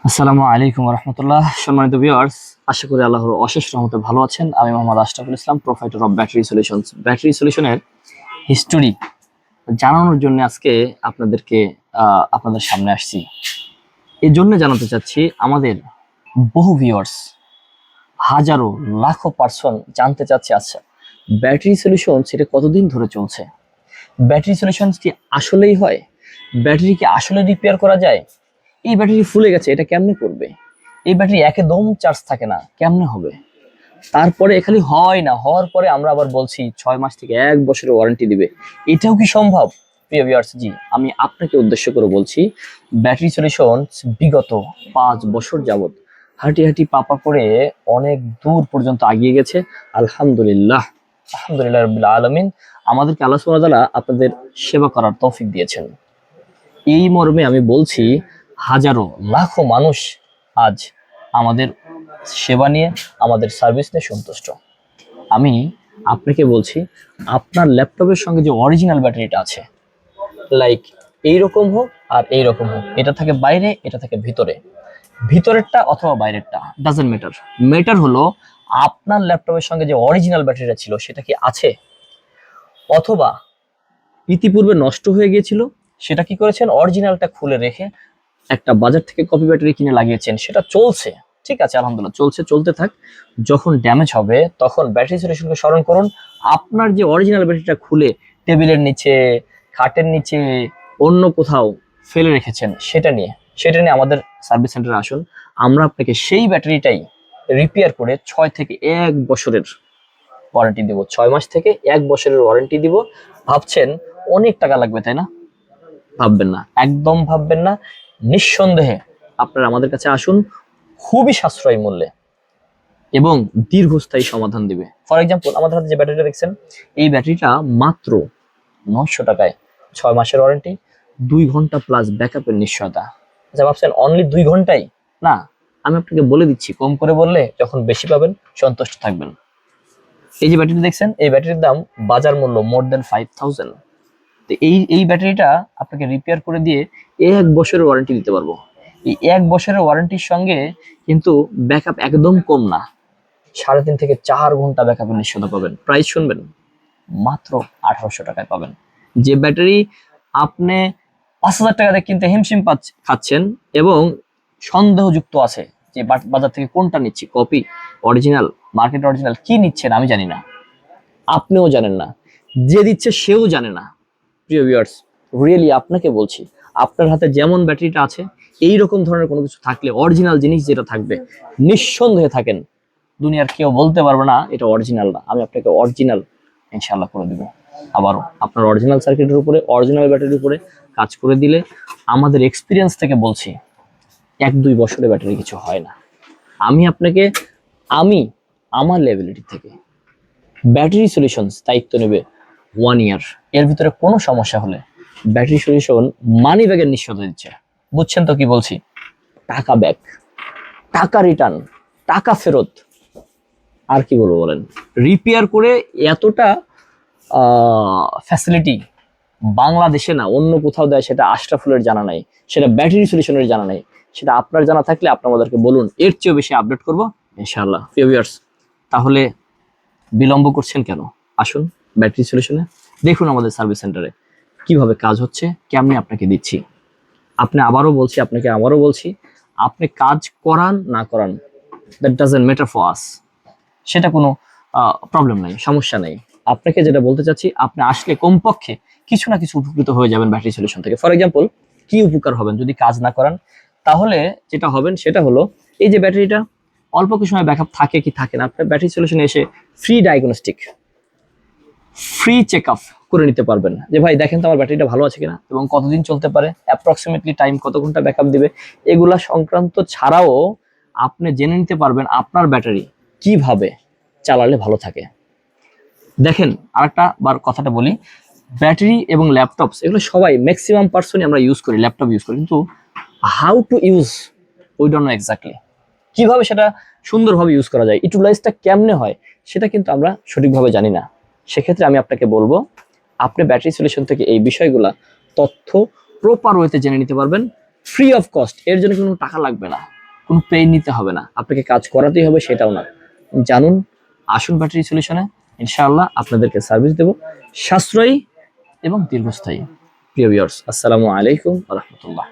আসসালামু আলাইকুম রহমতুল্লাহ। সম্মানিত ভিউয়ার্স, আশা করি আল্লাহর অশেষ রহমতে ভালো আছেন। আমি Mohammad Ashraful Islam, provider of battery solutions. Battery সলিউশনের হিস্টোরি জানানোর জন্য আজকে আপনাদেরকে আপনাদের সামনে আসছি। এই জন্য জানাতে চাচ্ছি, আমাদের বহু ভিউয়ার্স, হাজারো লাখো পার্সন জানতে চাচ্ছে, আচ্ছা ব্যাটারি সলিউশন সেটা কতদিন ধরে চলছে, ব্যাটারি সলিউশন কি আসলেই হয়, ব্যাটারি কি আসলে রিপেয়ার করা যায়, এই ব্যাটারি ফুলে গেছে এটা কেমনে করবে, এই ব্যাটারি একদম চার্জ থাকে না কেমনে হবে। তারপরে খালি হয় না, হওয়ার পরে আমরা আবার বলছি 6 মাস থেকে 1 বছরের ওয়ারেন্টি দিবে। এটাও কি সম্ভব? প্রিয় ভিউয়ার্স, জি আমি আপনাকে উদ্দেশ্য করে বলছি, ব্যাটারি সলিউশন বিগত 5 বছর যাবত হাঁটি হাঁটি পাপা করে অনেক দূর পর্যন্ত এগিয়ে গেছে। আলহামদুলিল্লাহ, আলহামদুলিল্লাহ রাব্বিল আলামিন। আমাদেরকে আল্লাহ সুবহানাহু ওয়া তাআলা আপনাদের সেবা করার তৌফিক দিয়েছেন। এই মর্মে আমি বলছি, হাজারো লাখো মানুষ আজ আমাদের সেবা নিয়ে, আমাদের সার্ভিস নিয়ে সন্তুষ্ট। আমি আপনাকে বলছি, আপনার ল্যাপটপের সঙ্গে যে অরিজিনাল ব্যাটারিটা আছে, লাইক এইরকম হোক আর এইরকম হোক, এটা থাকে বাইরে, এটা থাকে ভিতরে, ভিতরেরটা অথবা বাইরেরটা ডাজেন্ট ম্যাটার। ম্যাটার হলো আপনার ল্যাপটপের সঙ্গে যে অরিজিনাল ব্যাটারিটা ছিল সেটা কি আছে, অথবা ইতিপূর্বে নষ্ট হয়ে গিয়েছিল, সেটা কি করেছেন, অরিজিনালটা খুলে রেখে একটা বাজার থেকে কপি ব্যাটারি কিনে লাগিয়েছেন, সেটা চলছে, ঠিক আছে আলহামদুলিল্লাহ, চলছে, চলতে থাক। যখন ড্যামেজ হবে তখন ব্যাটারি সলিউশনকে স্মরণ করুন। আপনার যে অরিজিনাল ব্যাটারিটা খুলে টেবিলের নিচে, খাটের নিচে, অন্য কোথাও ফেলে রেখেছেন, সেটা নিয়ে আমাদের সার্ভিস সেন্টারে আসুন। আমরা আপনাকে সেই ব্যাটারিটাই রিপেয়ার করে 6 থেকে 1 বছরের ওয়ারেন্টি দিব, 6 মাস থেকে 1 বছরের ওয়ারেন্টি দিব। ভাবছেন অনেক টাকা লাগবে, তাই না? ভাববেন না, একদম ভাববেন না। নিঃসন্দেহে আপনারা আমাদের কাছে আসুন, খুবই সাশ্রয়ী মূল্যে এবং দীর্ঘস্থায়ী সমাধান দিবে। ফর এক্সাম্পল, আমাদের হাতে যে ব্যাটারিটা দেখছেন, এই ব্যাটারিটা মাত্র 900 টাকায়, 6 মাসের ওয়ারেন্টি, 2 ঘন্টা প্লাস ব্যাকআপের নিশ্চয়তা। আচ্ছা ভাবছেন অনলি 2 ঘন্টাই? না, আমি আপনাকে বলে দিচ্ছি, কম করে বললে যখন বেশি পাবেন সন্তুষ্ট থাকবেন। এই যে ব্যাটারি দেখছেন, এই ব্যাটারির দাম বাজার মূল্য মোর দেন 5000। তো এই ব্যাটারিটা আপনাকে রিপেয়ার করে দিয়ে 1 বছরের ওয়ারেন্টি দিতে পারবো। এই 1 বছরের ওয়ারেন্টির সঙ্গে কিন্তু ব্যাকআপ একদম কম না, 3.5 থেকে 4 ঘন্টা ব্যাকআপের নিশ্চয়তা পাবেন। প্রাইস শুনবেন, মাত্র 1800 টাকায় পাবেন। যে ব্যাটারি আপনি 5000 টাকা দিয়ে কিনতে হিমশিম খাচ্ছেন এবং সন্দেহযুক্ত আছে যে বাজার থেকে কোনটা নিচ্ছি, কপি, অরিজিনাল, মার্কেট অরিজিনাল, কি নিচ্ছেন আমি জানি না, আপনিও জানেন না, যে দিচ্ছে সেও জানে না। প্রিয় ভিউয়ার্স, রিয়েলি আপনাকে বলছি, আপনার হাতে যেমন ব্যাটারিটা আছে, এই রকম ধরনের কোনো কিছু থাকলে, অরিজিনাল জিনিস যেটা থাকবে, নিঃসন্দেহে থাকেন, দুনিয়ার কেউ বলতে পারবে না এটা অরিজিনাল না। আমি আপনাকে অরিজিনাল ইনশাআল্লাহ করে দিব। আবারও আপনার অরিজিনাল সার্কিটের উপরে, অরিজিনাল ব্যাটারির উপরে কাজ করে দিলে, আমাদের এক্সপিরিয়েন্স থেকে বলছি, 1-2 বছরে ব্যাটারি কিছু হয় না। আমি আপনাকে, আমি আমার লেভেলিটি থেকে ব্যাটারি সলিউশনস দায়িত্ব নেবে 1 ইয়ার। এর ভিতরে কোনো সমস্যা হলে ব্যাটারি সলিউশন মানি ব্যাগের নিশ্চয়তা দিচ্ছে। বুঝছেন তো কি বলছি? টাকা ব্যাক, টাকা রিটার্ন, টাকা ফেরত, আর কি বলবো বলেন। রিপেয়ার করে এতটা ফ্যাসিলিটি বাংলাদেশে না অন্য কোথাও দেয়, সেটা আশরাফুলের জানা নাই, সেটা ব্যাটারি সলিউশনের জানা নাই। সেটা আপনার জানা থাকলে আপনি আমাদেরকে বলুন, এর চেয়েও বেশি আপডেট করবো ইনশাআল্লাহ। ভিউয়ার্স, তাহলে বিলম্ব করছেন কেন? আসুন ব্যাটারি সলিউশনে, দেখুন আমাদের সার্ভিস সেন্টারে কিভাবে কাজ হচ্ছে, কেমনি আপনাকে দিচ্ছি। আপনাকে আবারও বলছি, আপনি কাজ করান না করান, that doesn't matter for us. সেটা কোনো প্রবলেম নাই, সমস্যা নেই। আপনাকে যেটা বলতে চাচ্ছি, আপনি আসলে কমপক্ষে কিছু না কিছু উপকৃত হয়ে যাবেন ব্যাটারি সলিউশন থেকে। ফর এক্সাম্পল, কি উপকার হবেন যদি কাজ না করান? তাহলে যেটা হবেন সেটা হলো, এই যে ব্যাটারিটা অল্প কিছু সময় ব্যাকআপ থাকে কি থাকে না, আপনার ব্যাটারি সলিউশনে এসে free diagnostic, free check up করে নিতে পারবেন যে ভাই দেখেন তো আমার ব্যাটারিটা ভালো আছে কিনা এবং কতদিন চলতে পারে, অ্যাপ্রক্সিমেটলি টাইম কত ঘন্টা ব্যাকআপ দিবে, এগুলা সংক্রান্ত ছাড়াও আপনি জেনে নিতে পারবেন আপনার ব্যাটারি কিভাবে চালালে ভালো থাকে। দেখেন, আরেকটা বার কথাটা বলি, ব্যাটারি এবং ল্যাপটপস এগুলো সবাই ম্যাক্সিমাম পার্সনই আমরা ইউজ করি, ল্যাপটপ ইউজ করি, কিন্তু how to use we don't know exactly. কিভাবে সেটা সুন্দরভাবে ইউজ করা যায়, ইউটিলাইজটা কেমনে হয়, সেটা কিন্তু আমরা সঠিকভাবে জানি না। সেক্ষেত্রে আমি আপনাকে বলবো, আপনি ব্যাটারি সলিউশন থেকে এই বিষয়গুলা তথ্য প্রপার ওয়েতে জেনে নিতে পারবেন ফ্রি অফ কস্ট, এর জন্য কোনো টাকা লাগবে না, কোনো পে নিতে হবে না, আপনাকে কাজ করাতেই হবে সেটাও না। জানুন, আসুন ব্যাটারি সলিউশনে, ইনশাআল্লাহ আপনাদেরকে সার্ভিস দেব সাশ্রয়ী এবং দীর্ঘস্থায়ী। প্রিয় ভিউয়ার্স, আসসালামু আলাইকুম ওয়া রাহমাতুল্লাহ।